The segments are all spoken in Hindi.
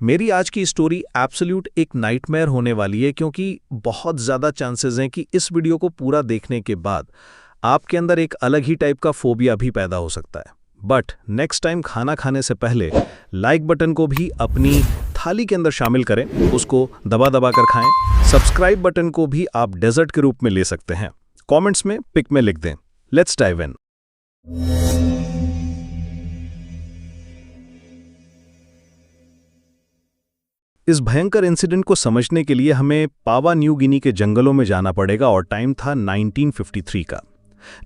मेरी आज की स्टोरी एब्सोल्यूट एक नाइटमेयर होने वाली है क्योंकि बहुत ज़्यादा चांसेस हैं कि इस वीडियो को पूरा देखने के बाद आपके अंदर एक अलग ही टाइप का फोबिया भी पैदा हो सकता है। बट नेक्स्ट टाइम खाना खाने से पहले लाइक बटन को भी अपनी थाली के अंदर शामिल करें, उसको दबा दबा कर खाएं। सब्सक्राइब बटन को भी आप डेजर्ट के रूप में ले सकते हैं। कमेंट्स में पिक में लिख दें। Let's dive in. इस भयंकर इंसिडेंट को समझने के लिए हमें पावा न्यू गिनी के जंगलों में जाना पड़ेगा और टाइम था 1953 का,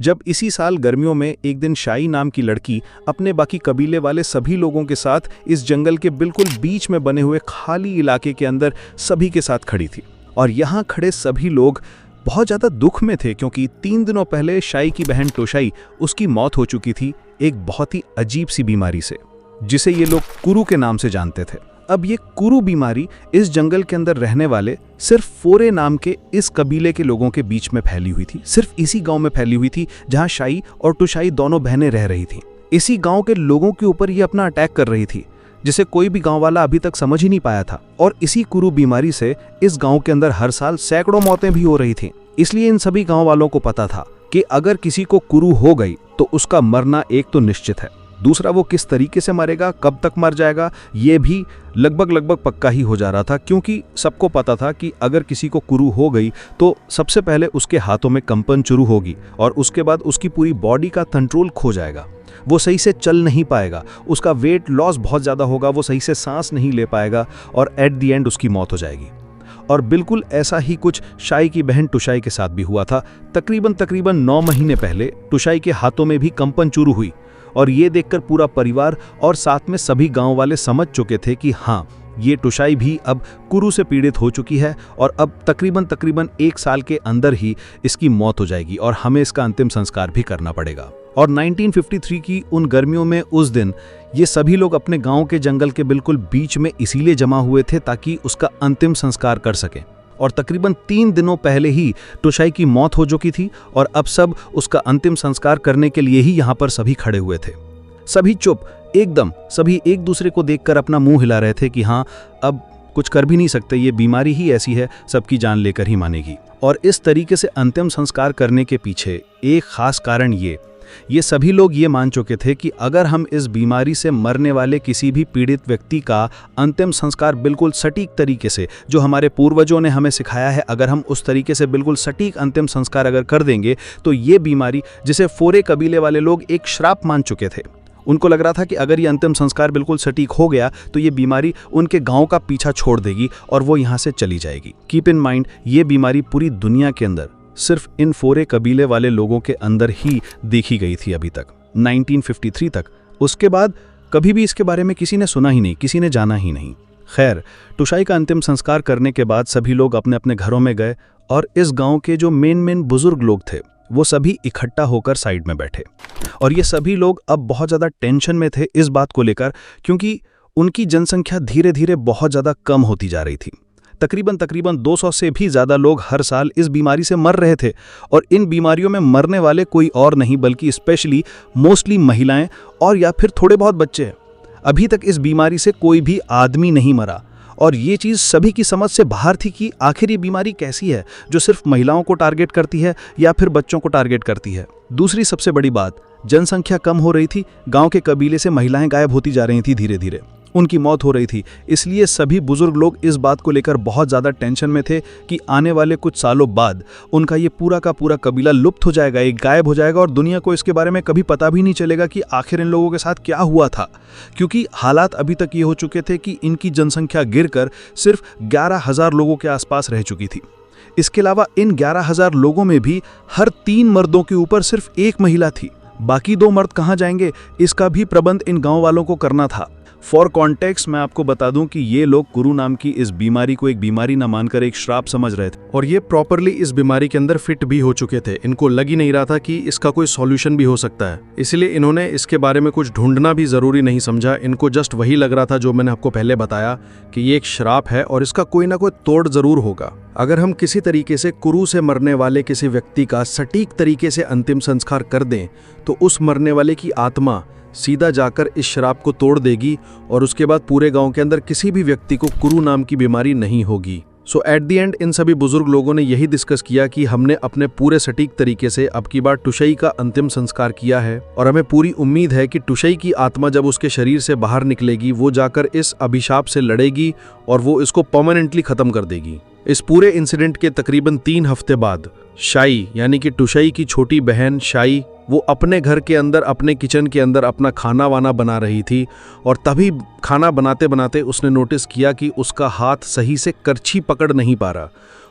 जब इसी साल गर्मियों में एक दिन शाई नाम की लड़की अपने बाकी कबीले वाले सभी लोगों के साथ इस जंगल के बिल्कुल बीच में बने हुए खाली इलाके के अंदर सभी के साथ खड़ी थी। और यहाँ खड़े सभी लोग बहुत ज़्यादा दुख में थे क्योंकि 3 दिनों पहले शाई की बहन टोशाई उसकी मौत हो चुकी थी एक बहुत ही अजीब सी बीमारी से, जिसे ये लोग कुरु के नाम से जानते थे। अब ये कुरु बीमारी इस जंगल के अंदर रहने वाले सिर्फ फोरे नाम के इस कबीले के लोगों के बीच में फैली हुई थी। सिर्फ इसी गांव में फैली हुई थी जहां शाई और टुशाई दोनों बहनें रह रही थीं। इसी गांव के लोगों के ऊपर ये अपना अटैक कर रही थी, जिसे कोई भी गांव वाला अभी तक समझ ही नहीं पाया था। और इसी कुरु बीमारी से इस गांव के अंदर हर साल सैकड़ों मौतें भी हो रही थीं। इसलिए इन सभी गांव वालों को पता था कि अगर किसी को कुरु हो गई तो उसका मरना एक तो निश्चित है, दूसरा वो किस तरीके से मरेगा, कब तक मर जाएगा, ये भी लगभग पक्का ही हो जा रहा था। क्योंकि सबको पता था कि अगर किसी को कुरु हो गई तो सबसे पहले उसके हाथों में कंपन शुरू होगी और उसके बाद उसकी पूरी बॉडी का कंट्रोल खो जाएगा। वो सही से चल नहीं पाएगा, उसका वेट लॉस बहुत ज़्यादा होगा, वो सही से सांस नहीं ले पाएगा और एट द एंड उसकी मौत हो जाएगी। और बिल्कुल ऐसा ही कुछ शाई की बहन टुशाई के साथ भी हुआ था। तकरीबन 9 महीने पहले टुशाई के हाथों में भी कंपन शुरू हुई और ये देखकर पूरा परिवार और साथ में सभी गांव वाले समझ चुके थे कि हाँ, ये टुशाई भी अब कुरु से पीड़ित हो चुकी है और अब तकरीबन 1 साल के अंदर ही इसकी मौत हो जाएगी और हमें इसका अंतिम संस्कार भी करना पड़ेगा। और 1953 की उन गर्मियों में उस दिन ये सभी लोग अपने गांव के जंगल के बिल्कुल बीच में इसीलिए जमा हुए थे ताकि उसका अंतिम संस्कार कर सकें। और तकरीबन 3 दिनों पहले ही टुशाई की मौत हो चुकी थी और अब सब उसका अंतिम संस्कार करने के लिए ही यहाँ पर सभी खड़े हुए थे। सभी चुप, एकदम सभी एक दूसरे को देखकर अपना मुंह हिला रहे थे कि हाँ, अब कुछ कर भी नहीं सकते, ये बीमारी ही ऐसी है, सबकी जान लेकर ही मानेगी। और इस तरीके से अंतिम संस्कार करने के पीछे एक खास कारण ये सभी लोग ये मान चुके थे कि अगर हम इस बीमारी से मरने वाले किसी भी पीड़ित व्यक्ति का अंतिम संस्कार बिल्कुल सटीक तरीके से, जो हमारे पूर्वजों ने हमें सिखाया है, अगर हम उस तरीके से बिल्कुल सटीक अंतिम संस्कार अगर कर देंगे तो ये बीमारी, जिसे फोरे कबीले वाले लोग एक श्राप मान चुके थे, उनको लग रहा था कि अगर ये अंतिम संस्कार बिल्कुल सटीक हो गया तो ये बीमारी उनके गांव का पीछा छोड़ देगी और वो यहाँ से चली जाएगी। कीप इन माइंड, ये बीमारी पूरी दुनिया के अंदर सिर्फ इन फोरे कबीले वाले लोगों के अंदर ही देखी गई थी अभी तक, 1953 तक। उसके बाद कभी भी इसके बारे में किसी ने सुना ही नहीं, किसी ने जाना ही नहीं। खैर, टुशाई का अंतिम संस्कार करने के बाद सभी लोग अपने अपने घरों में गए और इस गांव के जो मेन बुजुर्ग लोग थे वो सभी इकट्ठा होकर साइड में बैठे। और ये सभी लोग अब बहुत ज़्यादा टेंशन में थे इस बात को लेकर, क्योंकि उनकी जनसंख्या धीरे धीरे बहुत ज़्यादा कम होती जा रही थी। तकरीबन 200 से भी ज़्यादा लोग हर साल इस बीमारी से मर रहे थे और इन बीमारियों में मरने वाले कोई और नहीं बल्कि स्पेशली मोस्टली महिलाएं और या फिर थोड़े बहुत बच्चे हैं। अभी तक इस बीमारी से कोई भी आदमी नहीं मरा और ये चीज़ सभी की समझ से बाहर थी कि आखिर ये बीमारी कैसी है जो सिर्फ महिलाओं को टारगेट करती है या फिर बच्चों को टारगेट करती है। दूसरी सबसे बड़ी बात, जनसंख्या कम हो रही थी, गाँव के कबीले से महिलाएं गायब होती जा रही थी, धीरे धीरे उनकी मौत हो रही थी। इसलिए सभी बुजुर्ग लोग इस बात को लेकर बहुत ज़्यादा टेंशन में थे कि आने वाले कुछ सालों बाद उनका ये पूरा का पूरा कबीला लुप्त हो जाएगा, एक गायब हो जाएगा और दुनिया को इसके बारे में कभी पता भी नहीं चलेगा कि आखिर इन लोगों के साथ क्या हुआ था। क्योंकि हालात अभी तक ये हो चुके थे कि इनकी जनसंख्या गिरकर सिर्फ 11,000 लोगों के आसपास रह चुकी थी। इसके अलावा इन 11,000 लोगों में भी हर 3 मर्दों के ऊपर सिर्फ 1 महिला थी। बाकी 2 मर्द कहाँ जाएंगे, इसका भी प्रबंध इन गाँव वालों को करना था। फॉर कॉन्टेक्स्ट मैं आपको बता दूं कि ये लोग कुरु नाम की इस बीमारी को एक बीमारी न मानकर एक श्राप समझ रहे थे और ये प्रॉपरली इस बीमारी के अंदर फिट भी हो चुके थे। इनको लग ही नहीं रहा था कि इसका कोई सॉल्यूशन भी हो सकता है, इसलिए इन्होंने इसके बारे में कुछ ढूंढना भी जरूरी नहीं समझा। इनको जस्ट वही लग रहा था जो मैंने आपको पहले बताया कि ये एक श्राप है और इसका कोई ना कोई तोड़ जरूर होगा। अगर हम किसी तरीके से कुरु से मरने वाले किसी व्यक्ति का सटीक तरीके से अंतिम संस्कार कर दें तो उस मरने वाले की आत्मा सीधा जाकर इस शराब को तोड़ देगी और उसके बाद पूरे गांव के अंदर किसी भी व्यक्ति को कुरु नाम की बीमारी नहीं होगी। सो एट द एंड इन सभी बुजुर्ग लोगों ने यही डिस्कस किया कि हमने अपने पूरे सटीक तरीके से अब की बार टुशई का अंतिम संस्कार किया है और हमें पूरी उम्मीद है कि टुशई की आत्मा जब उसके शरीर से बाहर निकलेगी वो जाकर इस अभिशाप से लड़ेगी और वो इसको परमानेंटली खत्म कर देगी। इस पूरे इंसिडेंट के तकरीबन 3 हफ्ते बाद शाई यानी कि टुशई की छोटी बहन शाई वो अपने घर के अंदर अपने किचन के अंदर अपना खाना वाना बना रही थी और तभी खाना बनाते बनाते उसने नोटिस किया कि उसका हाथ सही से करछी पकड़ नहीं पा रहा।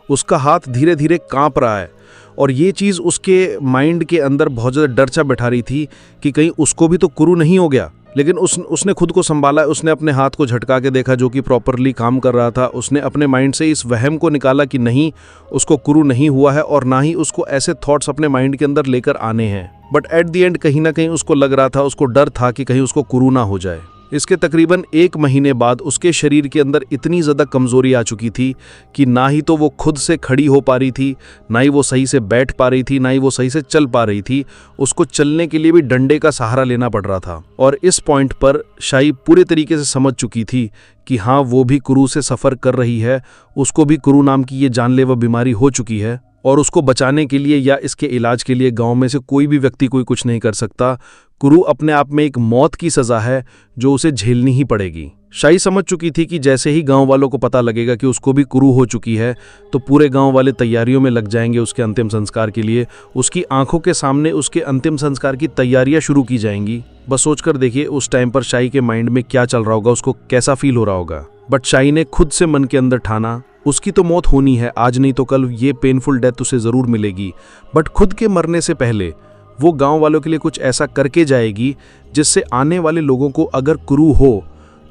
उसका हाथ धीरे धीरे कांप रहा है और ये चीज़ उसके माइंड के अंदर बहुत ज़्यादा डर सा बैठा रही थी कि कहीं उसको भी तो कुरु नहीं हो गया। लेकिन उसने खुद को संभाला, उसने अपने हाथ को झटका के देखा जो कि प्रॉपरली काम कर रहा था। उसने अपने माइंड से इस वहम को निकाला कि नहीं उसको कुरु नहीं हुआ है और ना ही उसको ऐसे थॉट्स अपने माइंड के अंदर लेकर आने हैं। बट एट द एंड कहीं ना कहीं उसको लग रहा था, उसको डर था कि कहीं उसको कुरु ना हो जाए। इसके तकरीबन 1 महीने बाद उसके शरीर के अंदर इतनी ज़्यादा कमज़ोरी आ चुकी थी कि ना ही तो वो खुद से खड़ी हो पा रही थी, ना ही वो सही से बैठ पा रही थी, ना ही वो सही से चल पा रही थी। उसको चलने के लिए भी डंडे का सहारा लेना पड़ रहा था। और इस पॉइंट पर शाई पूरे तरीके से समझ चुकी थी कि हाँ वो भी कुरु से सफ़र कर रही है, उसको भी कुरु नाम की ये जानलेवा बीमारी हो चुकी है और उसको बचाने के लिए या इसके इलाज के लिए गांव में से कोई भी व्यक्ति कोई कुछ नहीं कर सकता। कुरु अपने आप में एक मौत की सज़ा है जो उसे झेलनी ही पड़ेगी। शाई समझ चुकी थी कि जैसे ही गांव वालों को पता लगेगा कि उसको भी कुरु हो चुकी है तो पूरे गांव वाले तैयारियों में लग जाएंगे उसके अंतिम संस्कार के लिए। उसकी आंखों के सामने उसके अंतिम संस्कार की तैयारियां शुरू की जाएंगी। बस सोचकर देखिए उस टाइम पर शाई के माइंड में क्या चल रहा होगा, उसको कैसा फील हो रहा होगा। बट शाई ने खुद से मन के अंदर ठाना उसकी तो मौत होनी है, आज नहीं तो कल ये पेनफुल डेथ उसे ज़रूर मिलेगी। बट खुद के मरने से पहले वो गांव वालों के लिए कुछ ऐसा करके जाएगी जिससे आने वाले लोगों को अगर कुरु हो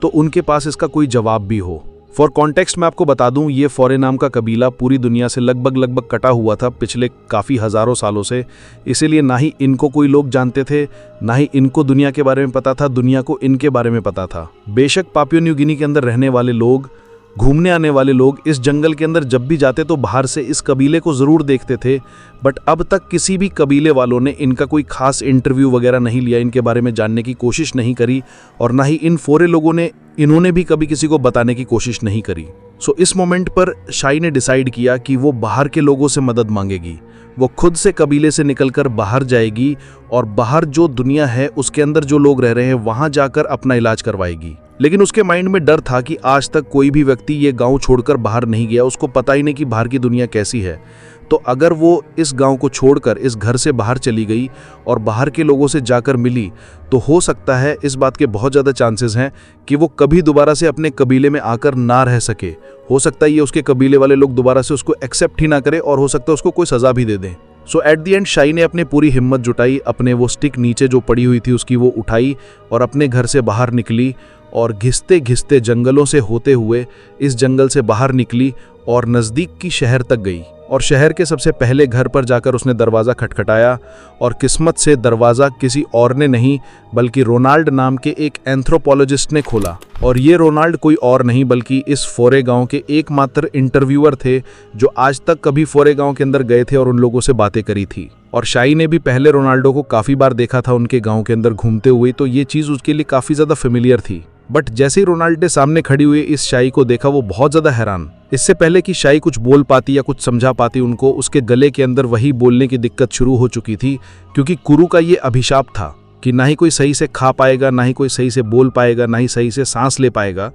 तो उनके पास इसका कोई जवाब भी हो। फॉर कॉन्टेक्स्ट मैं आपको बता दूं, ये फोरे नाम का कबीला पूरी दुनिया से लगभग कटा हुआ था पिछले काफ़ी हज़ारों सालों से। इसीलिए ना ही इनको कोई लोग जानते थे, ना ही इनको दुनिया के बारे में पता था, दुनिया को इनके बारे में पता था। बेशक पापुआ न्यू गिनी के अंदर रहने वाले लोग, घूमने आने वाले लोग इस जंगल के अंदर जब भी जाते तो बाहर से इस कबीले को ज़रूर देखते थे। बट अब तक किसी भी कबीले वालों ने इनका कोई खास इंटरव्यू वगैरह नहीं लिया, इनके बारे में जानने की कोशिश नहीं करी और ना ही इन फोरे लोगों ने इन्होंने भी कभी किसी को बताने की कोशिश नहीं करी। सो इस मोमेंट पर शाई ने डिसाइड किया कि वो बाहर के लोगों से मदद मांगेगी। वो खुद से कबीले से निकलकर बाहर जाएगी और बाहर जो दुनिया है उसके अंदर जो लोग रह रहे हैं वहां जाकर अपना इलाज करवाएगी। लेकिन उसके माइंड में डर था कि आज तक कोई भी व्यक्ति ये गांव छोड़कर बाहर नहीं गया, उसको पता ही नहीं कि बाहर की दुनिया कैसी है। तो अगर वो इस गांव को छोड़कर इस घर से बाहर चली गई और बाहर के लोगों से जाकर मिली तो हो सकता है, इस बात के बहुत ज़्यादा चांसेस हैं कि वो कभी दोबारा से अपने कबीले में आकर ना रह सके। हो सकता है ये उसके कबीले वाले लोग दोबारा से उसको एक्सेप्ट ही ना करें और हो सकता है उसको कोई सज़ा भी दे दें। सो एट द एंड शाई ने अपनी पूरी हिम्मत जुटाई, अपने वो स्टिक नीचे जो पड़ी हुई थी उसकी वो उठाई और अपने घर से बाहर निकली और घिसते घिसते जंगलों से होते हुए इस जंगल से बाहर निकली और नज़दीक की शहर तक गई। और शहर के सबसे पहले घर पर जाकर उसने दरवाज़ा खटखटाया और किस्मत से दरवाज़ा किसी और ने नहीं बल्कि रोनाल्ड नाम के एक एंथ्रोपोलॉजिस्ट ने खोला। और ये रोनाल्ड कोई और नहीं बल्कि इस फोरे गांव के एकमात्र इंटरव्यूअर थे जो आज तक कभी फोरे गांव के अंदर गए थे और उन लोगों से बातें करी थी। और शाई ने भी पहले रोनाल्डो को काफ़ी बार देखा था उनके गांव के अंदर घूमते हुए, तो ये चीज़ उसके लिए काफ़ी ज़्यादा फेमिलियर थी। बट जैसे ही रोनाल्ड ने सामने खड़ी हुई इस शाई को देखा वो बहुत ज़्यादा हैरान। इससे पहले कि शाई कुछ बोल पाती या कुछ समझा पाती उनको, उसके गले के अंदर वही बोलने की दिक्कत शुरू हो चुकी थी क्योंकि कुरु का ये अभिशाप था कि ना ही कोई सही से खा पाएगा, ना ही कोई सही से बोल पाएगा, ना ही सही से सांस ले पाएगा।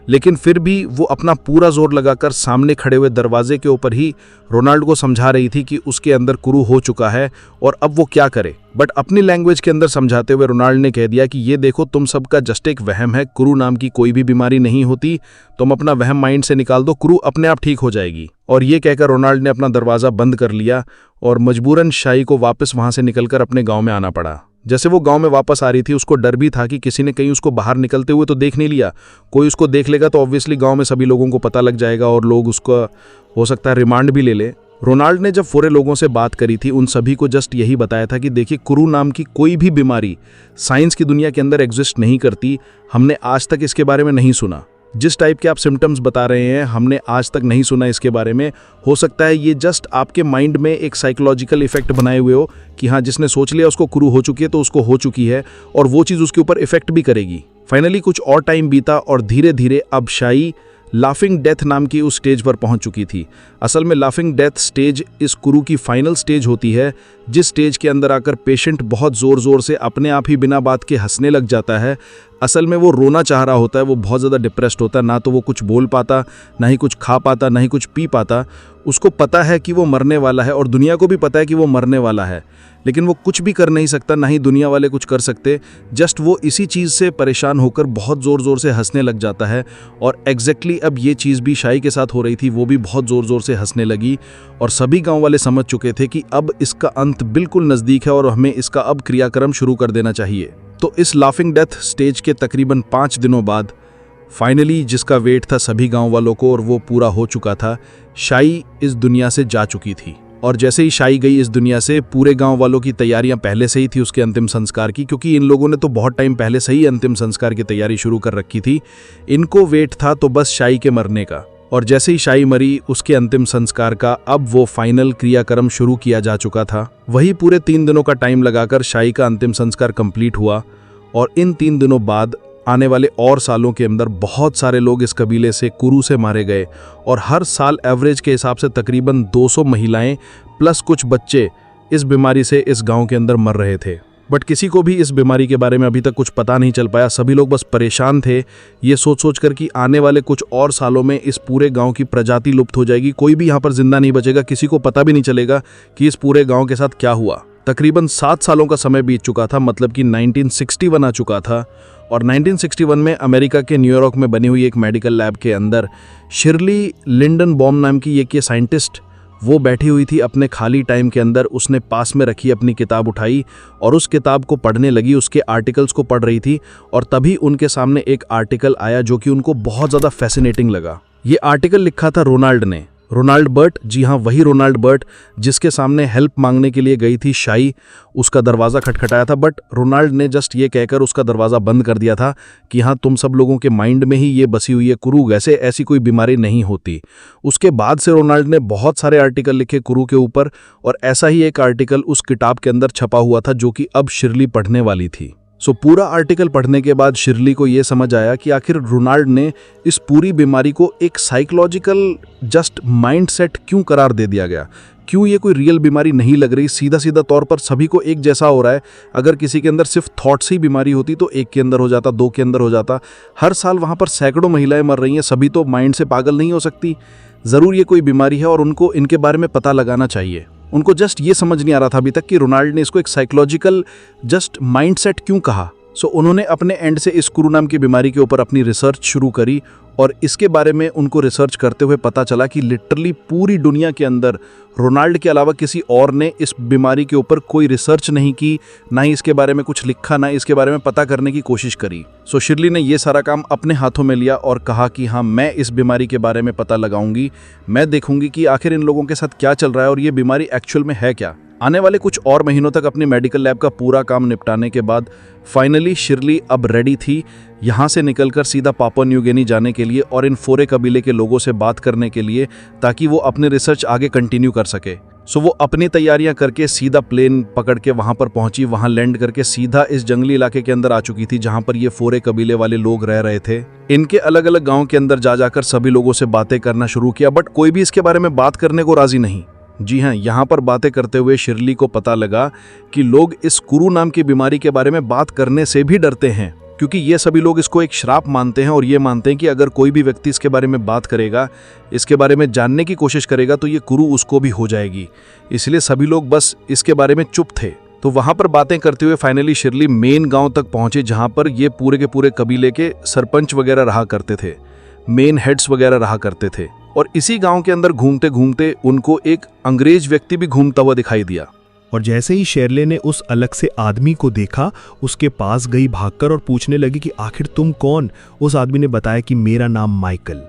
लेकिन फिर भी वो अपना पूरा जोर लगाकर सामने खड़े हुए दरवाजे के ऊपर ही रोनाल्ड को समझा रही थी कि उसके अंदर कुरु हो चुका है और अब वो क्या करे। बट अपनी लैंग्वेज के अंदर समझाते हुए रोनाल्ड ने कह दिया कि ये देखो तुम सबका जस्ट एक वहम है, कुरु नाम की कोई भी बीमारी नहीं होती, तुम अपना वहम माइंड से निकाल दो, कुरु अपने आप ठीक हो जाएगी। और ये कहकर रोनाल्ड ने अपना दरवाज़ा बंद कर लिया और मजबूरन शाई को वापस वहाँ से निकलकर अपने गाँव में आना पड़ा। जैसे वो गांव में वापस आ रही थी उसको डर भी था कि किसी ने कहीं उसको बाहर निकलते हुए तो देख नहीं लिया। कोई उसको देख लेगा तो ऑब्वियसली गांव में सभी लोगों को पता लग जाएगा और लोग उसका हो सकता है रिमांड भी ले ले। रोनाल्ड ने जब फोरे लोगों से बात करी थी उन सभी को जस्ट यही बताया था कि देखिए कुरु नाम की कोई भी बीमारी साइंस की दुनिया के अंदर एग्जिस्ट नहीं करती, हमने आज तक इसके बारे में नहीं सुना। जिस टाइप के आप सिम्टम्स बता रहे हैं हमने आज तक नहीं सुना इसके बारे में। हो सकता है ये जस्ट आपके माइंड में एक साइकोलॉजिकल इफेक्ट बनाए हुए हो कि हाँ, जिसने सोच लिया उसको कुरू हो चुकी है तो उसको हो चुकी है, और वो चीज़ उसके ऊपर इफेक्ट भी करेगी। फाइनली कुछ और टाइम बीता और धीरे धीरे अब शाई लाफिंग डेथ नाम की उस स्टेज पर पहुंच चुकी थी। असल में लाफिंग डेथ स्टेज इस कुरू की फाइनल स्टेज होती है, जिस स्टेज के अंदर आकर पेशेंट बहुत ज़ोर ज़ोर से अपने आप ही बिना बात के हंसने लग जाता है। असल में वो रोना चाह रहा होता है, वो बहुत ज़्यादा डिप्रेस्ड होता है, ना तो वो कुछ बोल पाता, ना ही कुछ खा पाता, ना ही कुछ पी पाता। उसको पता है कि वो मरने वाला है और दुनिया को भी पता है कि वो मरने वाला है, लेकिन वो कुछ भी कर नहीं सकता, ना ही दुनिया वाले कुछ कर सकते। जस्ट वो इसी चीज़ से परेशान होकर बहुत ज़ोर ज़ोर से हंसने लग जाता है। और एग्जैक्टली अब ये चीज़ भी शाई के साथ हो रही थी, वो भी बहुत ज़ोर ज़ोर से हंसने लगी। और सभी गांव वाले समझ चुके थे कि अब इसका अंत बिल्कुल नज़दीक है और हमें इसका अब क्रियाक्रम शुरू कर देना चाहिए। तो इस लाफिंग डेथ स्टेज के तकरीबन 5 दिनों बाद फाइनली जिसका वेट था सभी गांव वालों को, और वो पूरा हो चुका था, शाई इस दुनिया से जा चुकी थी। और जैसे ही शाई गई इस दुनिया से, पूरे गांव वालों की तैयारियां पहले से ही थी उसके अंतिम संस्कार की, क्योंकि इन लोगों ने तो बहुत टाइम पहले से ही अंतिम संस्कार की तैयारी शुरू कर रखी थी। इनको वेट था तो बस शाई के मरने का। और जैसे ही शाई मरी, उसके अंतिम संस्कार का अब वो फाइनल क्रियाक्रम शुरू किया जा चुका था। वही पूरे 3 दिनों का टाइम लगाकर शाई का अंतिम संस्कार कंप्लीट हुआ। और इन 3 दिनों बाद आने वाले और सालों के अंदर बहुत सारे लोग इस कबीले से कुरू से मारे गए, और हर साल एवरेज के हिसाब से तकरीबन 200 महिलाएं प्लस कुछ बच्चे इस बीमारी से इस गांव के अंदर मर रहे थे। बट किसी को भी इस बीमारी के बारे में अभी तक कुछ पता नहीं चल पाया। सभी लोग बस परेशान थे, ये सोच सोच कर कि आने वाले कुछ और सालों में इस पूरे गांव की प्रजाति लुप्त हो जाएगी, कोई भी यहाँ पर जिंदा नहीं बचेगा, किसी को पता भी नहीं चलेगा कि इस पूरे गांव के साथ क्या हुआ। तकरीबन 7 सालों का समय बीत चुका था, मतलब कि 1961 आ चुका था। और 1961 में अमेरिका के न्यूयॉर्क में बनी हुई एक मेडिकल लैब के अंदर शिर्ली लिंडन बॉम नाम की एक साइंटिस्ट वो बैठी हुई थी अपने खाली टाइम के अंदर। उसने पास में रखी अपनी किताब उठाई और उस किताब को पढ़ने लगी, उसके आर्टिकल्स को पढ़ रही थी। और तभी उनके सामने एक आर्टिकल आया जो कि उनको बहुत ज़्यादा फैसिनेटिंग लगा। ये आर्टिकल लिखा था रोनाल्ड ने, रोनाल्ड बर्ट, जी हाँ वही रोनाल्ड बर्ट जिसके सामने हेल्प मांगने के लिए गई थी शाई। उसका दरवाज़ा खटखटाया था, बट रोनाल्ड ने जस्ट ये कहकर उसका दरवाज़ा बंद कर दिया था कि हाँ, तुम सब लोगों के माइंड में ही ये बसी हुई है, कुरू वैसे ऐसी कोई बीमारी नहीं होती। उसके बाद से रोनाल्ड ने बहुत सारे आर्टिकल लिखे कुरू के ऊपर, और ऐसा ही एक आर्टिकल उस किताब के अंदर छपा हुआ था जो कि अब शिर्ली पढ़ने वाली थी। पूरा आर्टिकल पढ़ने के बाद शिर्ली को ये समझ आया कि आखिर रोनाल्ड ने इस पूरी बीमारी को एक साइकोलॉजिकल जस्ट माइंडसेट क्यों करार दे दिया गया, क्यों ये कोई रियल बीमारी नहीं लग रही। सीधा सीधा तौर पर सभी को एक जैसा हो रहा है। अगर किसी के अंदर सिर्फ थॉट्स ही बीमारी होती तो एक के अंदर हो जाता, 2 के अंदर हो जाता। हर साल वहाँ पर सैकड़ों महिलाएं मर रही हैं, सभी तो माइंड से पागल नहीं हो सकती। ज़रूर ये कोई बीमारी है और उनको इनके बारे में पता लगाना चाहिए। उनको जस्ट ये समझ नहीं आ रहा था अभी तक कि रोनाल्ड ने इसको एक साइकोलॉजिकल जस्ट माइंडसेट क्यों कहा। उन्होंने अपने एंड से इस कुरू नाम की बीमारी के ऊपर अपनी रिसर्च शुरू करी, और इसके बारे में उनको रिसर्च करते हुए पता चला कि लिटरली पूरी दुनिया के अंदर रोनाल्ड के अलावा किसी और ने इस बीमारी के ऊपर कोई रिसर्च नहीं की, ना ही इसके बारे में कुछ लिखा, ना इसके बारे में पता करने की कोशिश करी। शिर्ली ने ये सारा काम अपने हाथों में लिया और कहा कि हाँ, मैं इस बीमारी के बारे में पता लगाऊंगी, मैं देखूंगी कि आखिर इन लोगों के साथ क्या चल रहा है और ये बीमारी एक्चुअल में है क्या। आने वाले कुछ और महीनों तक अपनी मेडिकल लैब का पूरा काम निपटाने के बाद फाइनली शिर्ली अब रेडी थी यहाँ से निकलकर सीधा पापुआ न्यू गिनी जाने के लिए और इन फोरे कबीले के लोगों से बात करने के लिए, ताकि वो अपने रिसर्च आगे कंटिन्यू कर सके। वो अपनी तैयारियां करके सीधा प्लेन पकड़ के वहां पर पहुंची। वहां लैंड करके सीधा इस जंगली इलाके के अंदर आ चुकी थी जहां पर ये फोरे कबीले वाले लोग रह रहे थे। इनके अलग अलग गाँव के अंदर जा जाकर सभी लोगों से बातें करना शुरू किया, बट कोई भी इसके बारे में बात करने को राजी नहीं। जी हाँ, यहाँ पर बातें करते हुए शिर्ली को पता लगा कि लोग इस कुरू नाम की बीमारी के बारे में बात करने से भी डरते हैं, क्योंकि ये सभी लोग इसको एक श्राप मानते हैं और ये मानते हैं कि अगर कोई भी व्यक्ति इसके बारे में बात करेगा, इसके बारे में जानने की कोशिश करेगा, तो ये कुरू उसको भी हो जाएगी। इसलिए सभी लोग बस इसके बारे में चुप थे। तो वहाँ पर बातें करते हुए फाइनली शिर्ली मेन गाँव तक पहुँचे, जहाँ पर ये पूरे के पूरे कबीले के सरपंच वगैरह रहा करते थे, मेन हेड्स वगैरह रहा करते थे। और इसी गांव के अंदर घूमते घूमते उनको एक अंग्रेज व्यक्ति भी घूमता हुआ दिखाई दिया। और जैसे ही शेरले ने उस अलग से आदमी को देखा, उसके पास गई भागकर और पूछने लगी कि आखिर तुम कौन। उस आदमी ने बताया कि मेरा नाम माइकल।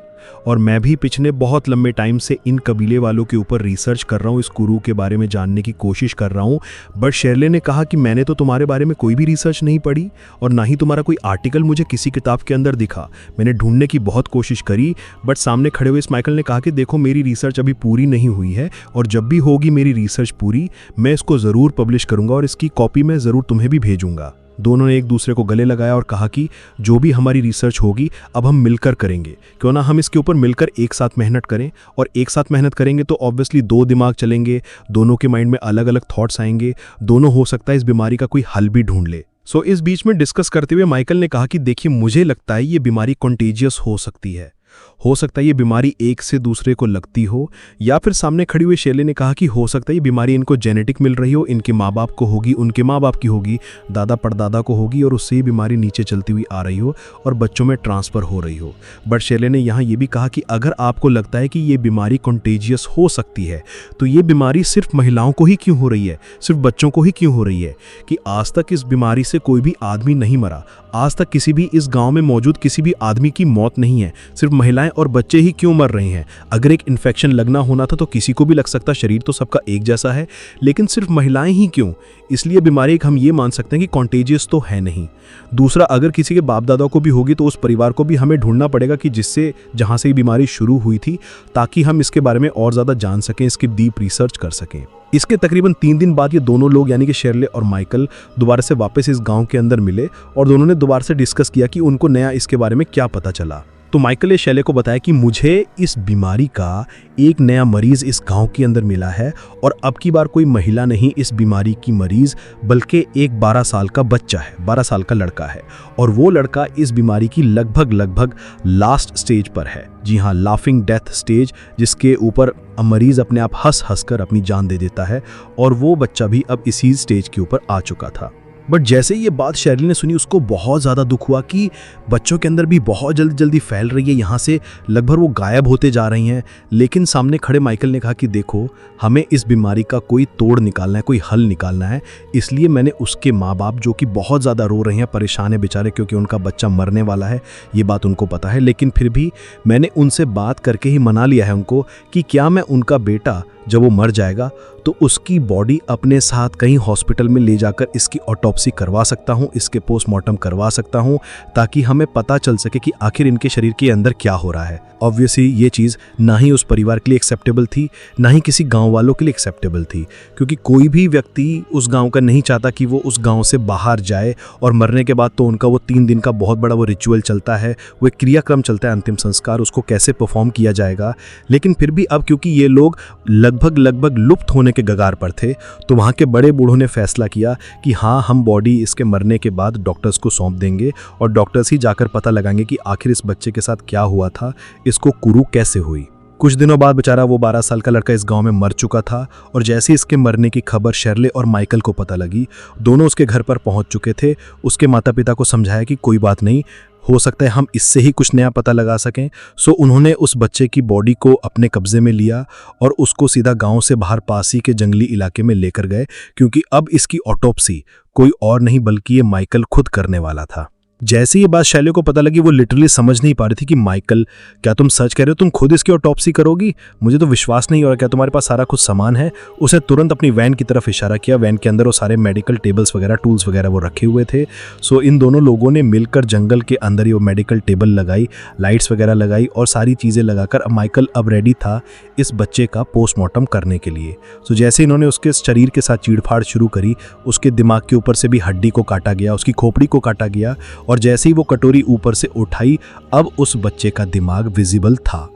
और मैं भी पिछले बहुत लंबे टाइम से इन कबीले वालों के ऊपर रिसर्च कर रहा हूँ, इस कुरू के बारे में जानने की कोशिश कर रहा हूँ। बट शेरले ने कहा कि मैंने तो तुम्हारे बारे में कोई भी रिसर्च नहीं पढ़ी और ना ही तुम्हारा कोई आर्टिकल मुझे किसी किताब के अंदर दिखा। मैंने ढूंढने की बहुत कोशिश करी, बट सामने खड़े हुए इस माइकल ने कहा कि देखो, मेरी रिसर्च अभी पूरी नहीं हुई है और जब भी होगी मेरी रिसर्च पूरी, मैं इसको ज़रूर पब्लिश करूँगा और इसकी कॉपी मैं ज़रूर तुम्हें भी भेजूँगा। दोनों ने एक दूसरे को गले लगाया और कहा कि जो भी हमारी रिसर्च होगी अब हम मिलकर करेंगे, क्यों ना हम इसके ऊपर मिलकर एक साथ मेहनत करें। और एक साथ मेहनत करेंगे तो ऑब्वियसली दो दिमाग चलेंगे, दोनों के माइंड में अलग अलग थॉट्स आएंगे, दोनों हो सकता है इस बीमारी का कोई हल भी ढूंढ ले। सो इस बीच में डिस्कस करते हुए माइकल ने कहा कि देखिए, मुझे लगता है ये बीमारी कंटेजियस हो सकती है। हो सकता है ये बीमारी एक से दूसरे को लगती हो, या फिर सामने खड़ी हुई शेरले ने कहा कि हो सकता है ये बीमारी इनको जेनेटिक मिल रही हो, इनके माँ बाप को होगी, उनके माँ बाप की होगी, दादा परदादा को होगी और उससे ये बीमारी नीचे चलती हुई आ रही हो और बच्चों में ट्रांसफ़र हो रही हो। बट शेरले ने यहाँ ये भी कहा कि अगर आपको लगता है कि ये बीमारी कंटेजियस हो सकती है तो ये बीमारी सिर्फ महिलाओं को ही क्यों हो रही है, सिर्फ बच्चों को ही क्यों हो रही है? कि आज तक इस बीमारी से कोई भी आदमी नहीं मरा, आज तक किसी भी इस गाँव में मौजूद किसी भी आदमी की मौत नहीं है, सिर्फ महिलाएं और बच्चे ही क्यों मर रहे हैं? अगर एक इन्फेक्शन लगना होना था तो किसी को भी लग सकता, शरीर तो सबका एक जैसा है, लेकिन सिर्फ महिलाएं ही क्यों? इसलिए बीमारी हम ये मान सकते हैं कि कॉन्टेजियस तो है नहीं। दूसरा, अगर किसी के बाप दादा को भी होगी तो उस परिवार को भी हमें ढूंढना पड़ेगा कि जिससे जहां से ये बीमारी शुरू हुई थी, ताकि हम इसके बारे में और ज़्यादा जान सकें, इसकी डीप रिसर्च कर सकें। इसके तकरीबन 3 दिन बाद ये दोनों लोग यानी कि शेरले और माइकल दोबारा से वापस इस गांव के अंदर मिले और दोनों ने दोबारा से डिस्कस किया कि उनको नया इसके बारे में क्या पता चला। तो माइकल ने शेरले को बताया कि मुझे इस बीमारी का एक नया मरीज इस गांव के अंदर मिला है और अब की बार कोई महिला नहीं इस बीमारी की मरीज, बल्कि एक 12 साल का बच्चा है, 12 साल का लड़का है। और वो लड़का इस बीमारी की लगभग लास्ट स्टेज पर है। जी हाँ, लाफिंग डेथ स्टेज, जिसके ऊपर मरीज अपने आप हंस कर अपनी जान दे देता है, और वो बच्चा भी अब इसी स्टेज के ऊपर आ चुका था। बट जैसे ये बात शेरली ने सुनी, उसको बहुत ज़्यादा दुख हुआ कि बच्चों के अंदर भी बहुत जल्दी फैल रही है, यहाँ से लगभग वो गायब होते जा रही हैं। लेकिन सामने खड़े माइकल ने कहा कि देखो, हमें इस बीमारी का कोई तोड़ निकालना है, कोई हल निकालना है। इसलिए मैंने उसके माँ बाप, जो कि बहुत ज़्यादा रो रहे हैं, परेशान है बेचारे, क्योंकि उनका बच्चा मरने वाला है, ये बात उनको पता है, लेकिन फिर भी मैंने उनसे बात करके ही मना लिया है उनको कि क्या मैं उनका बेटा जब वो मर जाएगा तो उसकी बॉडी अपने साथ कहीं हॉस्पिटल में ले जाकर इसकी ऑटोप्सी करवा सकता हूँ, इसके पोस्टमार्टम करवा सकता हूँ, ताकि हमें पता चल सके कि आखिर इनके शरीर के अंदर क्या हो रहा है। ऑब्वियसली ये चीज़ ना ही उस परिवार के लिए एक्सेप्टेबल थी, ना ही किसी गांव वालों के लिए एक्सेप्टेबल थी, क्योंकि कोई भी व्यक्ति उस गांव का नहीं चाहता कि वो उस गांव से बाहर जाए। और मरने के बाद तो उनका वो 3 दिन का बहुत बड़ा वो रिचुअल चलता है, वो एक क्रियाक्रम चलता है, अंतिम संस्कार, उसको कैसे परफॉर्म किया जाएगा। लेकिन फिर भी अब क्योंकि ये लोग लगभग लुप्त होने के कगार पर थे, तो वहाँ के बड़े बूढ़ों ने फैसला किया कि हाँ, हम बॉडी इसके मरने के बाद डॉक्टर्स को सौंप देंगे और डॉक्टर्स ही जाकर पता लगाएंगे कि आखिर इस बच्चे के साथ क्या हुआ था, इसको कुरू कैसे हुई। कुछ दिनों बाद बेचारा वो 12 साल का लड़का इस गांव में मर चुका था, और जैसे इसके मरने की खबर शेरले और माइकल को पता लगी, दोनों उसके घर पर पहुंच चुके थे। उसके माता पिता को समझाया कि कोई बात नहीं, हो सकता है हम इससे ही कुछ नया पता लगा सकें। सो उन्होंने उस बच्चे की बॉडी को अपने कब्जे में लिया और उसको सीधा गांव से बाहर पास ही के जंगली इलाके में लेकर गए, क्योंकि अब इसकी ऑटोप्सी कोई और नहीं बल्कि ये माइकल खुद करने वाला था। जैसे ये बात शैले को पता लगी, वो लिटरली समझ नहीं पा रही थी कि माइकल, क्या तुम सच कह रहे हो? तुम खुद इसकी ऑटोप्सी करोगी? मुझे तो विश्वास नहीं हो रहा। क्या तुम्हारे पास सारा कुछ सामान है? उसने तुरंत अपनी वैन की तरफ इशारा किया। वैन के अंदर वो सारे मेडिकल टेबल्स वगैरह, टूल्स वगैरह वो रखे हुए थे। सो इन दोनों लोगों ने मिलकर जंगल के अंदर ही वो मेडिकल टेबल लगाई, लाइट्स वगैरह लगाई और सारी चीज़ें लगाकर माइकल अब रेडी था इस बच्चे का पोस्टमार्टम करने के लिए। सो जैसे इन्होंने उसके शरीर के साथ चीड़फाड़ शुरू करी, उसके दिमाग के ऊपर से भी हड्डी को काटा गया, उसकी खोपड़ी को काटा गया, और जैसे ही वो कटोरी ऊपर से उठाई, अब उस बच्चे का दिमाग विजिबल था।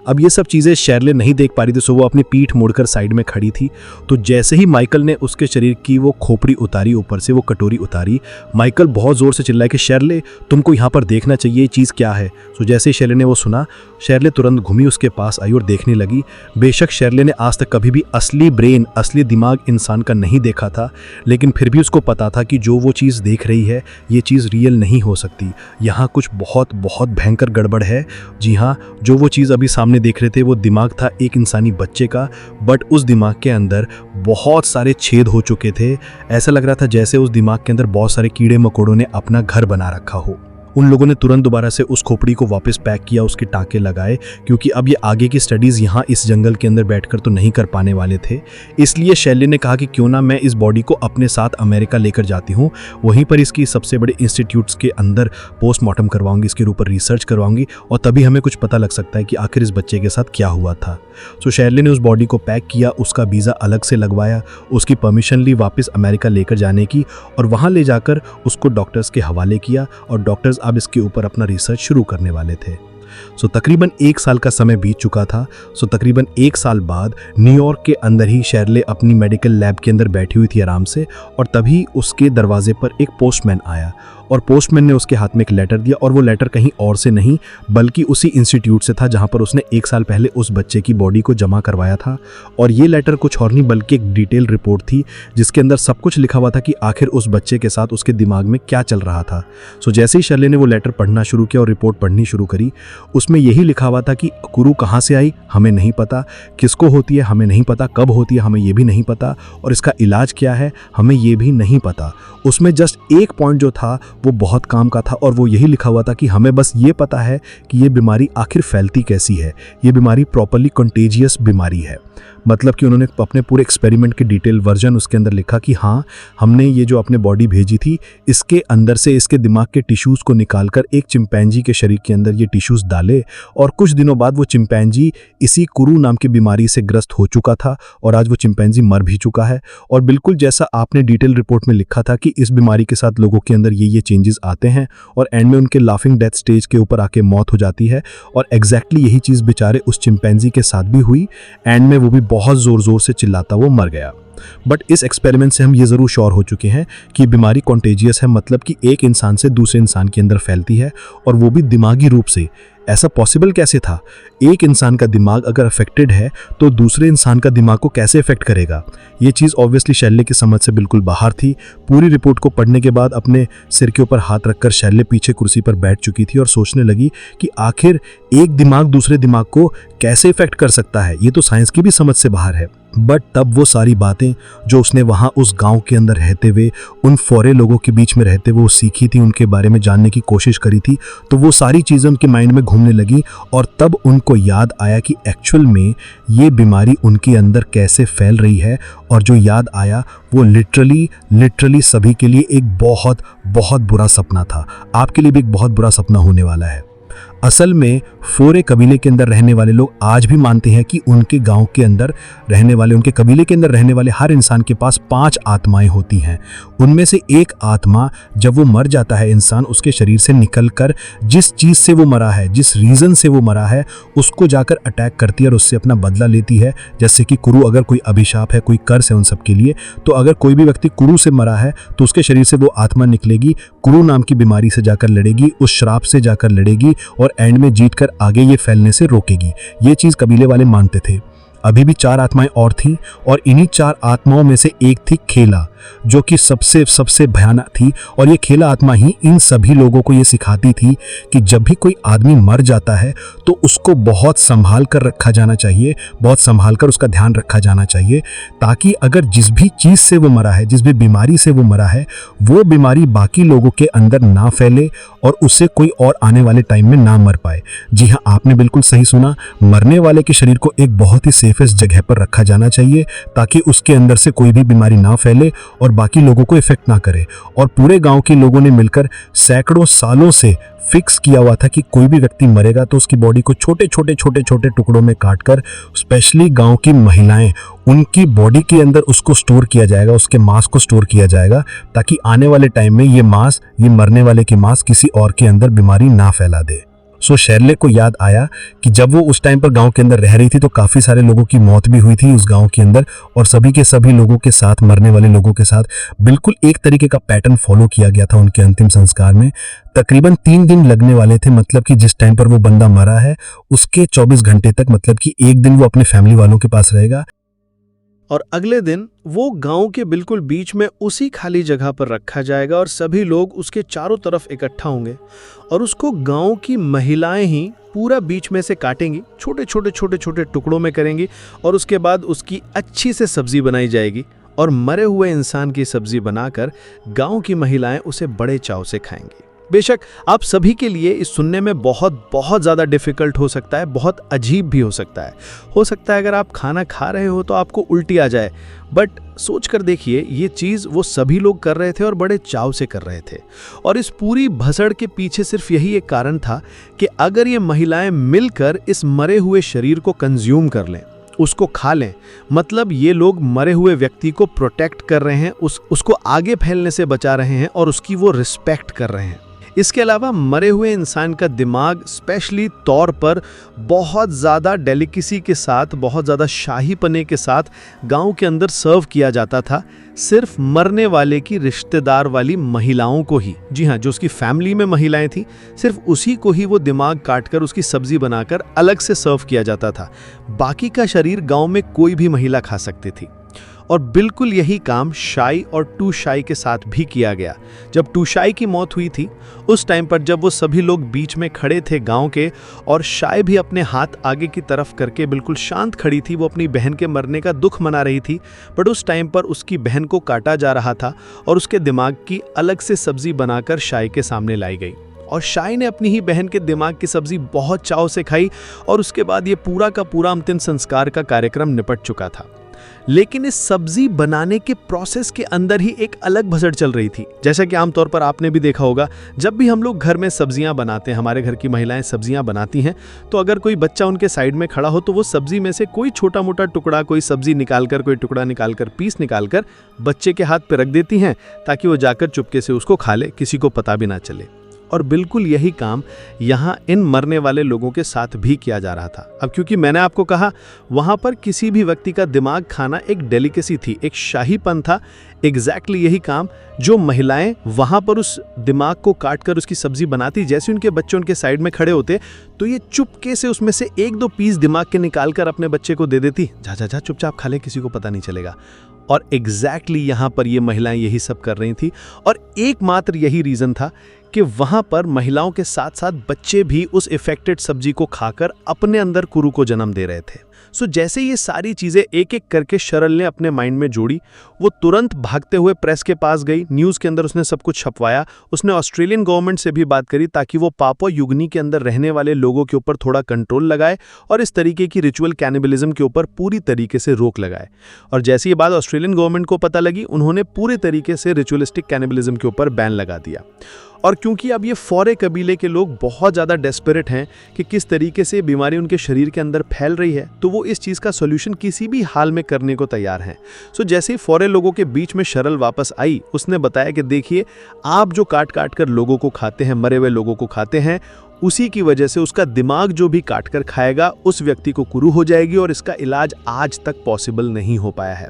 अब ये सब चीज़ें शेरले नहीं देख पा रही थी, सो वो अपनी पीठ मोड़कर साइड में खड़ी थी। तो जैसे ही माइकल ने उसके शरीर की वो खोपड़ी उतारी, ऊपर से वो कटोरी उतारी, माइकल बहुत ज़ोर से चिल्लाया कि शेरले, तुमको यहाँ पर देखना चाहिए, ये चीज़ क्या है। सो जैसे ही शेरले ने वो सुना, शेरले तुरंत घूमी, उसके पास आई और देखने लगी। बेशक शेरले ने आज तक कभी भी असली ब्रेन, असली दिमाग इंसान का नहीं देखा था, लेकिन फिर भी उसको पता था कि जो वो चीज़ देख रही है, ये चीज़ रियल नहीं हो सकती। यहाँ कुछ बहुत बहुत भयंकर गड़बड़ है। जी हाँ, जो वो चीज़ अभी सामने देख रहे थे, वो दिमाग था एक इंसानी बच्चे का, बट उस दिमाग के अंदर बहुत सारे छेद हो चुके थे। ऐसा लग रहा था जैसे उस दिमाग के अंदर बहुत सारे कीड़े मकोड़ों ने अपना घर बना रखा हो। उन लोगों ने तुरंत दोबारा से उस खोपड़ी को वापस पैक किया, उसके टाँके लगाए, क्योंकि अब ये आगे की स्टडीज़ यहाँ इस जंगल के अंदर बैठकर तो नहीं कर पाने वाले थे। इसलिए शैली ने कहा कि क्यों ना मैं इस बॉडी को अपने साथ अमेरिका लेकर जाती हूँ, वहीं पर इसकी सबसे बड़े इंस्टीट्यूट्स के अंदर पोस्टमार्टम करवाऊंगी, इसके ऊपर रिसर्च करवाऊंगी और तभी हमें कुछ पता लग सकता है कि आखिर इस बच्चे के साथ क्या हुआ था। सो शैली ने उस बॉडी को पैक किया, उसका वीज़ा अलग से लगवाया, उसकी परमिशन ली वापस अमेरिका लेकर जाने की और वहाँ ले जाकर उसको डॉक्टर्स के हवाले किया और डॉक्टर्स अब इसके ऊपर अपना रिसर्च शुरू करने वाले थे। सो तकरीबन 1 साल का समय बीत चुका था। सो तकरीबन 1 साल बाद न्यूयॉर्क के अंदर ही शर्ले अपनी मेडिकल लैब के अंदर बैठी हुई थी आराम से और तभी उसके दरवाजे पर एक पोस्टमैन आया और पोस्टमैन ने उसके हाथ में एक लेटर दिया और वो लेटर कहीं और से नहीं बल्कि उसी इंस्टीट्यूट से था जहाँ पर उसने 1 साल पहले उस बच्चे की बॉडी को जमा करवाया था। और ये लेटर कुछ और नहीं बल्कि एक डिटेल रिपोर्ट थी जिसके अंदर सब कुछ लिखा हुआ था कि आखिर उस बच्चे के साथ उसके दिमाग में क्या चल रहा था। सो जैसे ही शर्ले ने वो लेटर पढ़ना शुरू किया और रिपोर्ट पढ़नी शुरू करी, उसमें यही लिखा हुआ था कि कुरु कहाँ से आई हमें नहीं पता, किसको होती है हमें नहीं पता, कब होती है हमें ये भी नहीं पता और इसका इलाज क्या है हमें ये भी नहीं पता। उसमें जस्ट एक पॉइंट जो था वो बहुत काम का था और वो यही लिखा हुआ था कि हमें बस ये पता है कि ये बीमारी आखिर फैलती कैसी है, ये बीमारी प्रॉपर्ली कंटेजियस बीमारी है। मतलब कि उन्होंने अपने पूरे एक्सपेरिमेंट के डिटेल वर्जन उसके अंदर लिखा कि हाँ हमने ये जो अपने बॉडी भेजी थी इसके अंदर से इसके दिमाग के टिश्यूज़ को निकालकर एक चिंपैंजी के शरीर के अंदर ये टिश्यूज़ डाले और कुछ दिनों बाद वो चिंपैंजी इसी कुरु नाम की बीमारी से ग्रस्त हो चुका था और आज वो चिंपैंजी मर भी चुका है। और बिल्कुल जैसा आपने डिटेल रिपोर्ट में लिखा था कि इस बीमारी के साथ लोगों के अंदर ये चेंजेस आते हैं और एंड में उनके लाफिंग डेथ स्टेज के ऊपर आके मौत हो जाती है और एग्जैक्टली यही चीज़ बेचारे उस चिंपैंजी के साथ भी हुई। एंड में वो भी बहुत ज़ोर ज़ोर से चिल्लाता वो मर गया। बट इस एक्सपेरिमेंट से हम ये ज़रूर श्योर हो चुके हैं कि बीमारी कॉन्टेजियस है, मतलब कि एक इंसान से दूसरे इंसान के अंदर फैलती है और वो भी दिमागी रूप से। ऐसा पॉसिबल कैसे था? एक इंसान का दिमाग अगर अफेक्टेड है तो दूसरे इंसान का दिमाग को कैसे अफेक्ट करेगा? ये चीज़ ऑब्वियसली शैले की समझ से बिल्कुल बाहर थी। पूरी रिपोर्ट को पढ़ने के बाद अपने सिर के ऊपर हाथ रखकर शैले पीछे कुर्सी पर बैठ चुकी थी और सोचने लगी कि आखिर एक दिमाग दूसरे दिमाग को कैसे इफेक्ट कर सकता है। ये तो साइंस की भी समझ से बाहर है। बट तब वो सारी बातें जो उसने वहाँ उस गांव के अंदर रहते हुए उन फोरे लोगों के बीच में रहते हुए वो सीखी थी, उनके बारे में जानने की कोशिश करी थी, तो वो सारी चीज़ें उनके माइंड में घूमने लगी और तब उनको याद आया कि एक्चुअल में ये बीमारी उनके अंदर कैसे फैल रही है। और जो याद आया वो लिटरली सभी के लिए एक बहुत बहुत बुरा सपना था। आपके लिए भी एक बहुत बुरा सपना होने वाला है। असल में फोरे कबीले के अंदर रहने वाले लोग आज भी मानते हैं कि उनके गांव के अंदर रहने वाले, उनके कबीले के अंदर रहने वाले हर इंसान के पास 5 आत्माएं होती हैं। उनमें से एक आत्मा जब वो मर जाता है इंसान, उसके शरीर से निकलकर जिस चीज़ से वो मरा है, जिस रीज़न से वो मरा है, उसको जाकर अटैक करती है और उससे अपना बदला लेती है। जैसे कि कुरु अगर कोई अभिशाप है, कोई कर्स है उन सब के लिए, तो अगर कोई भी व्यक्ति कुरु से मरा है तो उसके शरीर से वो आत्मा निकलेगी, कुरु नाम की बीमारी से जाकर लड़ेगी, उस श्राप से जाकर लड़ेगी और एंड में जीतकर आगे ये फैलने से रोकेगी। ये चीज़ कबीले वाले मानते थे। अभी भी 4 आत्माएं और थीं और इन्हीं 4 आत्माओं में से एक थी खेला, जो कि सबसे भयानक थी। और ये खेला आत्मा ही इन सभी लोगों को ये सिखाती थी कि जब भी कोई आदमी मर जाता है तो उसको बहुत संभाल कर रखा जाना चाहिए, बहुत संभाल कर उसका ध्यान रखा जाना चाहिए, ताकि अगर जिस भी चीज़ से वो मरा है, जिस भी बीमारी से वो मरा है, वो बीमारी बाकी लोगों के अंदर ना फैले और उससे कोई और आने वाले टाइम में ना मर पाए। जी हाँ, आपने बिल्कुल सही सुना, मरने वाले के शरीर को एक बहुत ही सेफेस्ट जगह पर रखा जाना चाहिए ताकि उसके अंदर से कोई भी बीमारी ना फैले और बाकी लोगों को इफेक्ट ना करे। और पूरे गांव के लोगों ने मिलकर सैकड़ों सालों से फिक्स किया हुआ था कि कोई भी व्यक्ति मरेगा तो उसकी बॉडी को छोटे छोटे टुकड़ों में काटकर, स्पेशली गांव की महिलाएं, उनकी बॉडी के अंदर उसको स्टोर किया जाएगा, उसके मांस को स्टोर किया जाएगा, ताकि आने वाले टाइम में ये मांस, ये मरने वाले की मांस किसी और के अंदर बीमारी ना फैला दे। सो शर्ले को याद आया कि जब वो उस टाइम पर गांव के अंदर रह रही थी तो काफ़ी सारे लोगों की मौत भी हुई थी उस गांव के अंदर, और सभी के सभी लोगों के साथ, मरने वाले लोगों के साथ बिल्कुल एक तरीके का पैटर्न फॉलो किया गया था उनके अंतिम संस्कार में। तकरीबन 3 दिन लगने वाले थे, मतलब कि जिस टाइम पर वो बंदा मरा है उसके 24 घंटे तक, मतलब कि एक दिन वो अपने फैमिली वालों के पास रहेगा और अगले दिन वो गांव के बिल्कुल बीच में उसी खाली जगह पर रखा जाएगा और सभी लोग उसके चारों तरफ इकट्ठा होंगे और उसको गांव की महिलाएं ही पूरा बीच में से काटेंगी, छोटे टुकड़ों में करेंगी और उसके बाद उसकी अच्छी से सब्जी बनाई जाएगी और मरे हुए इंसान की सब्जी बनाकर गांव की महिलाएं उसे बड़े चाव से खाएंगी। बेशक आप सभी के लिए इस सुनने में बहुत ज़्यादा डिफ़िकल्ट हो सकता है, बहुत अजीब भी हो सकता है। हो सकता है अगर आप खाना खा रहे हो तो आपको उल्टी आ जाए, बट सोच कर देखिए ये चीज़ वो सभी लोग कर रहे थे और बड़े चाव से कर रहे थे। और इस पूरी भसड़ के पीछे सिर्फ यही एक कारण था कि अगर ये महिलाएं मिलकर इस मरे हुए शरीर को कंज्यूम कर लें, उसको खा लें, मतलब ये लोग मरे हुए व्यक्ति को प्रोटेक्ट कर रहे हैं, उसको आगे फैलने से बचा रहे हैं और उसकी वो रिस्पेक्ट कर रहे हैं। इसके अलावा मरे हुए इंसान का दिमाग स्पेशली तौर पर बहुत ज़्यादा डेलिकेसी के साथ, बहुत ज़्यादा शाहीपने के साथ गांव के अंदर सर्व किया जाता था, सिर्फ मरने वाले की रिश्तेदार वाली महिलाओं को ही। जी हाँ, जो उसकी फैमिली में महिलाएं थीं, सिर्फ उसी को ही वो दिमाग काटकर उसकी सब्जी बनाकर अलग से सर्व किया जाता था। बाकी का शरीर गांव में कोई भी महिला खा सकती थी। और बिल्कुल यही काम शाई और टू शाई के साथ भी किया गया। जब टू शाई की मौत हुई थी, उस टाइम पर जब वो सभी लोग बीच में खड़े थे गांव के, और शाई भी अपने हाथ आगे की तरफ करके बिल्कुल शांत खड़ी थी, वो अपनी बहन के मरने का दुख मना रही थी, बट उस टाइम पर उसकी बहन को काटा जा रहा था और उसके दिमाग की अलग से सब्जी बनाकर शाई के सामने लाई गई। और शाई ने अपनी ही बहन के दिमाग की सब्जी बहुत चाव से खाई और उसके बाद ये पूरा का पूरा अंतिम संस्कार का कार्यक्रम निपट चुका था। लेकिन इस सब्जी बनाने के प्रोसेस के अंदर ही एक अलग भसड़ चल रही थी। जैसा कि आमतौर पर आपने भी देखा होगा, जब भी हम लोग घर में सब्जियां बनाते हैं, हमारे घर की महिलाएं सब्जियां बनाती हैं, तो अगर कोई बच्चा उनके साइड में खड़ा हो तो वो सब्जी में से कोई छोटा मोटा टुकड़ा, कोई सब्जी निकालकर, कोई टुकड़ा निकालकर, पीस निकालकर बच्चे के हाथ पे रख देती हैं ताकि वो जाकर चुपके से उसको खा ले, किसी को पता भी ना चले। और बिल्कुल यही काम यहाँ इन मरने वाले लोगों के साथ भी किया जा रहा था। अब क्योंकि मैंने आपको कहा वहाँ पर किसी भी व्यक्ति का दिमाग खाना एक डेलिकेसी थी, एक शाहीपन था, एग्जैक्टली यही काम जो महिलाएं वहाँ पर उस दिमाग को काट कर उसकी सब्जी बनाती, जैसे उनके बच्चे उनके साइड में खड़े होते तो ये चुपके से उसमें से एक दो पीस दिमाग के निकाल कर अपने बच्चे को दे देती, जा जा जा चुपचाप खा ले, किसी को पता नहीं चलेगा। और एग्जैक्टली यहाँ पर ये महिलाएं यही सब कर रही थी और एकमात्र यही रीज़न था कि वहाँ पर महिलाओं के साथ साथ बच्चे भी उस इफेक्टेड सब्जी को खाकर अपने अंदर कुरु को जन्म दे रहे थे। सो जैसे ये सारी चीज़ें एक एक करके शरल ने अपने माइंड में जोड़ी, वो तुरंत भागते हुए प्रेस के पास गई, न्यूज़ के अंदर उसने सब कुछ छपवाया, उसने ऑस्ट्रेलियन गवर्नमेंट से भी बात करी ताकि वो पापुआ न्यूगिनी के अंदर रहने वाले लोगों के ऊपर थोड़ा कंट्रोल लगाए और इस तरीके की रिचुअल कैनिबलिज्म के ऊपर पूरी तरीके से रोक लगाए। और जैसे ये बात ऑस्ट्रेलियन गवर्नमेंट को पता लगी, उन्होंने पूरे तरीके से रिचुअलिस्टिक कैनिबलिज्म के ऊपर बैन लगा दिया। और क्योंकि अब ये फौरे कबीले के लोग बहुत ज़्यादा डेस्परेट हैं कि किस तरीके से बीमारी उनके शरीर के अंदर फैल रही है, तो वो इस चीज़ का सॉल्यूशन किसी भी हाल में करने को तैयार हैं। सो जैसे ही फौरे लोगों के बीच में शरल वापस आई, उसने बताया कि देखिए, आप जो काट काट कर लोगों को खाते हैं, मरे हुए लोगों को खाते हैं, उसी की वजह से उसका दिमाग जो भी काट कर खाएगा उस व्यक्ति को कुरु हो जाएगी और इसका इलाज आज तक पॉसिबल नहीं हो पाया है।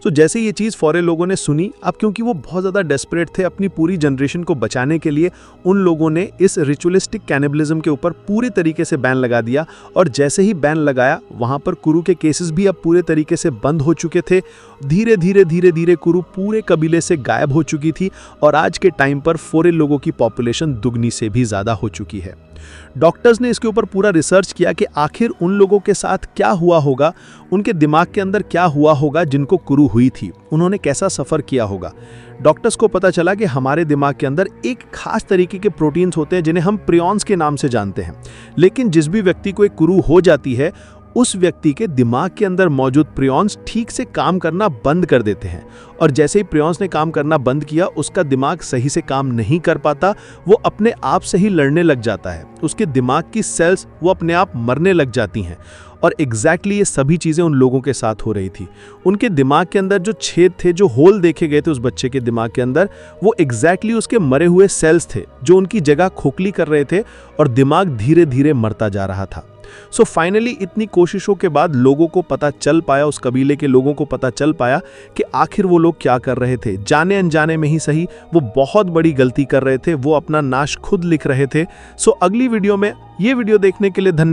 सो जैसे ये चीज़ फौरे लोगों ने सुनी, अब क्योंकि वो बहुत ज़्यादा डेस्परेट थे अपनी पूरी जनरेशन को बचाने के लिए, उन लोगों ने इस रिचुअलिस्टिक कैनिबलिज्म के ऊपर पूरे तरीके से बैन लगा दिया। और जैसे ही बैन लगाया, वहाँ पर कुरु के केसेस भी अब पूरे तरीके से बंद हो चुके थे। धीरे धीरे धीरे धीरे कुरु पूरे कबीले से गायब हो चुकी थी और आज के टाइम पर फौरे लोगों की पॉपुलेशन दुगनी से भी ज़्यादा हो चुकी है। डॉक्टर्स ने इसके ऊपर पूरा रिसर्च किया कि आखिर उन लोगों के साथ क्या हुआ होगा, उनके दिमाग के अंदर क्या हुआ होगा जिनको कुरु हुई थी, उन्होंने कैसा सफ़र किया होगा। डॉक्टर्स को पता चला कि हमारे दिमाग के अंदर एक खास तरीके के प्रोटीन्स होते हैं जिन्हें हम प्रियॉन्स के नाम से जानते हैं, लेकिन जिस भी व्यक्ति को एक कुरु हो जाती है, उस व्यक्ति के दिमाग के अंदर मौजूद प्रियॉन्स ठीक से काम करना बंद कर देते हैं। और जैसे ही प्रियॉन्स ने काम करना बंद किया, उसका दिमाग सही से काम नहीं कर पाता, वो अपने आप से ही लड़ने लग जाता है, उसके दिमाग की सेल्स वो अपने आप मरने लग जाती हैं। और एग्जैक्टली ये सभी चीज़ें उन लोगों के साथ हो रही थी। उनके दिमाग के अंदर जो छेद थे, जो होल देखे गए थे उस बच्चे के दिमाग के अंदर, वो एग्जैक्टली उसके मरे हुए सेल्स थे जो उनकी जगह खोखली कर रहे थे और दिमाग धीरे धीरे मरता जा रहा था। सो फाइनली इतनी कोशिशों के बाद लोगों को पता चल पाया, उस कबीले के लोगों को पता चल पाया कि आखिर वो लोग क्या कर रहे थे। जाने अनजाने में ही सही, वो बहुत बड़ी गलती कर रहे थे, वो अपना नाश खुद लिख रहे थे। सो अगली वीडियो में, ये वीडियो देखने के लिए धन्यवाद।